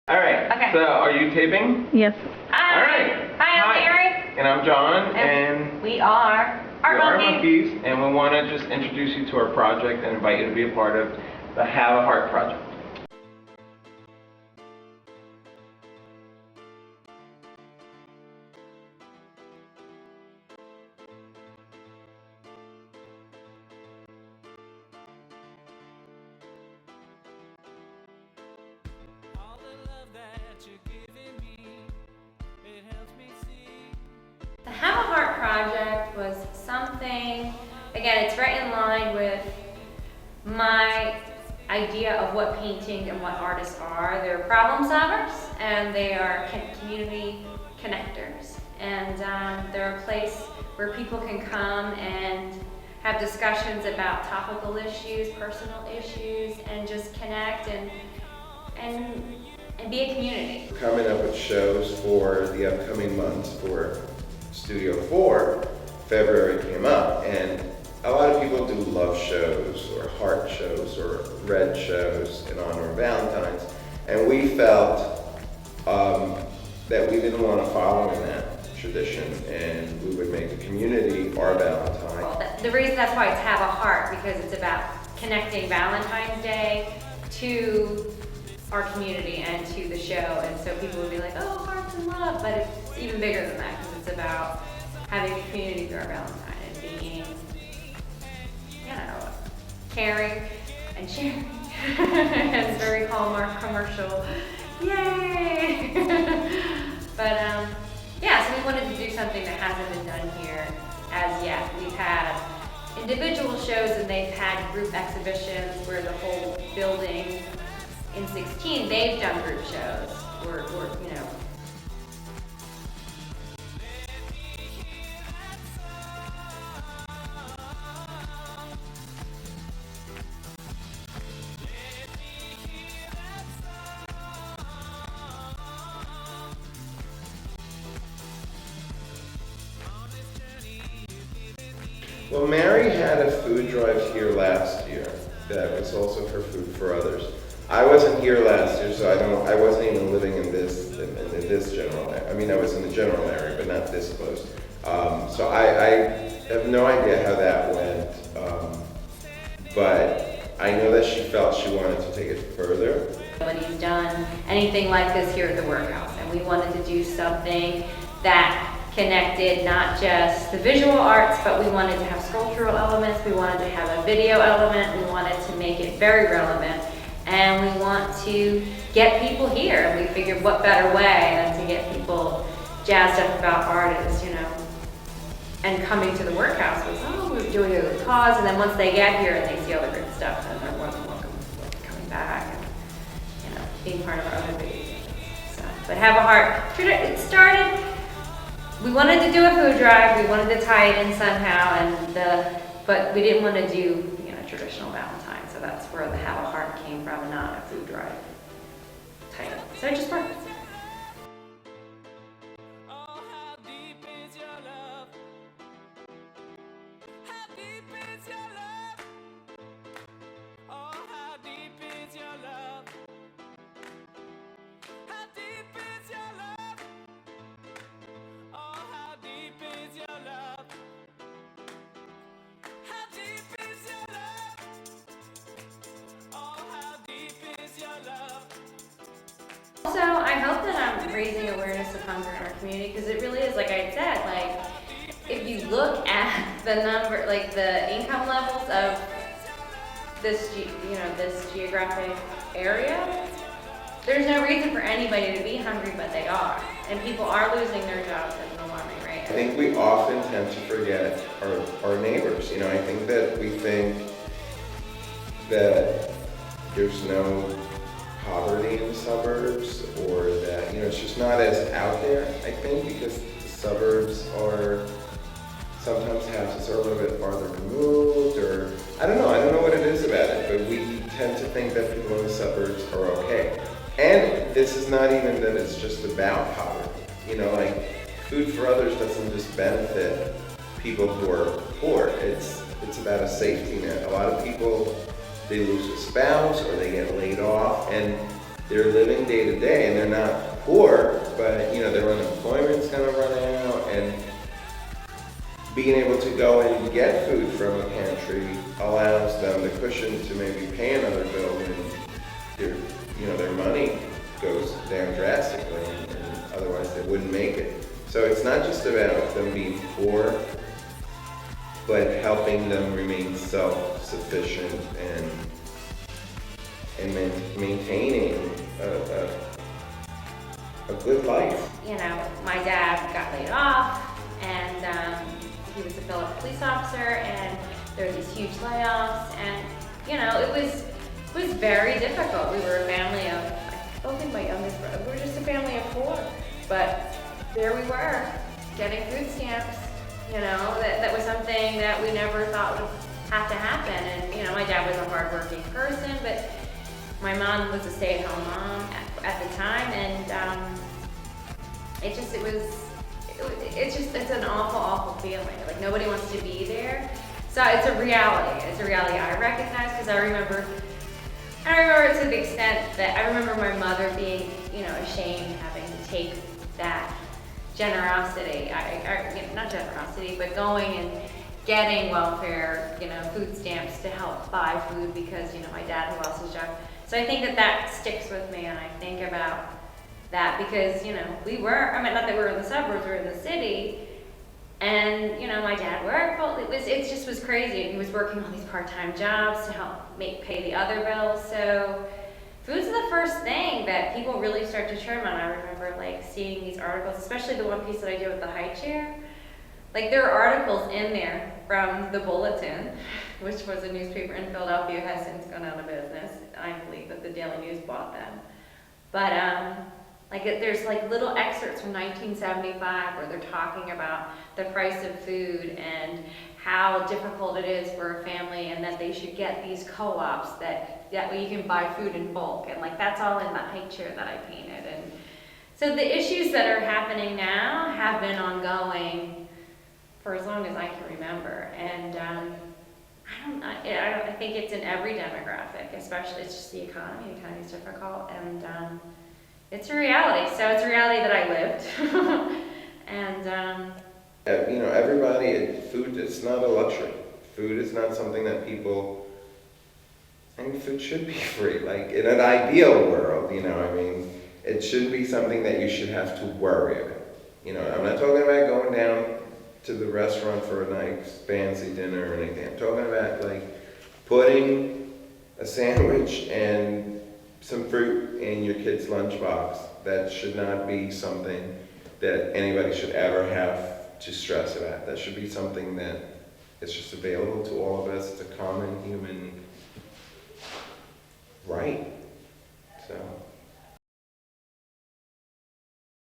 All right. Okay. So, are you taping? Yes. Hi. All right. Hi, I'm Mary. And I'm John. And we are Art Monkeys. And we want to just introduce you to our project and invite you to be a part of the Have a Heart project. The Have a Heart project was something, again, it's right in line with my idea of what painting and what artists are. They're problem solvers and they are community connectors. And they're a place where people can come and have discussions about topical issues, personal issues, and just connect and be a community. Coming up with shows for the upcoming months for Studio 4, February came up, and a lot of people do love shows or heart shows or red shows in honor of Valentine's, and we felt that we didn't want to follow in that tradition, and we would make the community our Valentine. The reason that's why it's Have a Heart, because it's about connecting Valentine's Day to our community and to the show, and so people would be like, oh, hearts and love, but it's even bigger than that, because it's about having a community through our Valentine and being, caring and sharing. It's very Hallmark commercial, yay! But yeah, so we wanted to do something that hasn't been done here as yet. We've had individual shows and they've had group exhibitions where the whole building in 16, they've done group shows, or Well, Mary had a food drive here last year that was also for Food for Others. I wasn't here last year, so I wasn't even living in this general area. I mean, I was in the general area, but not this close. So I have no idea how that went, but I know that she felt she wanted to take it further. Nobody's done anything like this here at the workhouse, and we wanted to do something that connected not just the visual arts, but we wanted to have sculptural elements, we wanted to have a video element, we wanted to make it very relevant, and we want to get people here. And we figured what better way than to get people jazzed up about art is, and coming to the workhouse was, oh, we're doing a good cause, and then once they get here and they see all the great stuff, then they're more than welcome coming back and, being part of our other big things. So, but Have a Heart, it started, we wanted to do a food drive, we wanted to tie it in somehow, but we didn't want to do, traditional Valentine, so that's where the Have a Heart came from, not a food drive title. So it just worked. Also, I hope that I'm raising awareness of hunger in our community, because it really is, like I said, if you look at the number, the income levels of this, this geographic area, there's no reason for anybody to be hungry, but they are. And people are losing their jobs at an alarming rate. I think we often tend to forget our neighbors. I think that we think that there's no poverty in the suburbs, or that, it's just not as out there, I think, because the suburbs are, sometimes houses are a little bit farther removed, or I don't know what it is about it, but we tend to think that people in the suburbs are okay. And this is not even that it's just about poverty. Food for Others doesn't just benefit people who are poor. It's about a safety net. A lot of people, they lose a spouse or they get laid off, and they're living day to day, and they're not poor, but you know, their unemployment's gonna run out, and being able to go and get food from a pantry allows them the cushion to maybe pay another bill when their, you know, their money goes down drastically, and otherwise they wouldn't make it. So it's not just about them being poor, but helping them remain self-sufficient and maintaining a good life. You know, my dad got laid off, and he was a fellow police officer, and there were these huge layoffs, and you know, it was very difficult. We were a family of, I don't think my youngest brother, we were just a family of 4, but there we were, getting food stamps. You know, that was something that we never thought would have to happen. And you know, my dad was a hardworking person, but my mom was a stay-at-home mom at the time, and it's an awful feeling. Like nobody wants to be there. So it's a reality. It's a reality I recognize, because I remember to the extent that I remember my mother being, you know, ashamed having to take that generosity, not generosity, but going and getting welfare, you know, food stamps to help buy food because, you know, my dad who lost his job. So I think that sticks with me, and I think about that because, you know, not that we were in the suburbs, we were in the city, and, you know, my dad worked, well, it just was crazy. He was working all these part-time jobs to help pay the other bills, so food's the first thing that people really start to trim on. I remember like seeing these articles, especially the one piece that I did with the high chair. Like there are articles in there from the Bulletin, which was a newspaper in Philadelphia, has since gone out of business. I believe that the Daily News bought them. But there's like little excerpts from 1975 where they're talking about the price of food and how difficult it is for a family, and that they should get these co-ops that way you can buy food in bulk, and like that's all in the high chair that I painted. And so the issues that are happening now have been ongoing for as long as I can remember, and I think it's in every demographic, especially it's just the economy. The economy is difficult, and it's a reality. So it's a reality that I lived, and. You know, food is not a luxury. Food is not something that people, I mean, food should be free. Like, in an ideal world, you know, I mean, it shouldn't be something that you should have to worry about. You know, I'm not talking about going down to the restaurant for a nice fancy dinner or anything. I'm talking about, like, putting a sandwich and some fruit in your kid's lunchbox. That should not be something that anybody should ever have to stress about. That should be something that is just available to all of us. It's a common human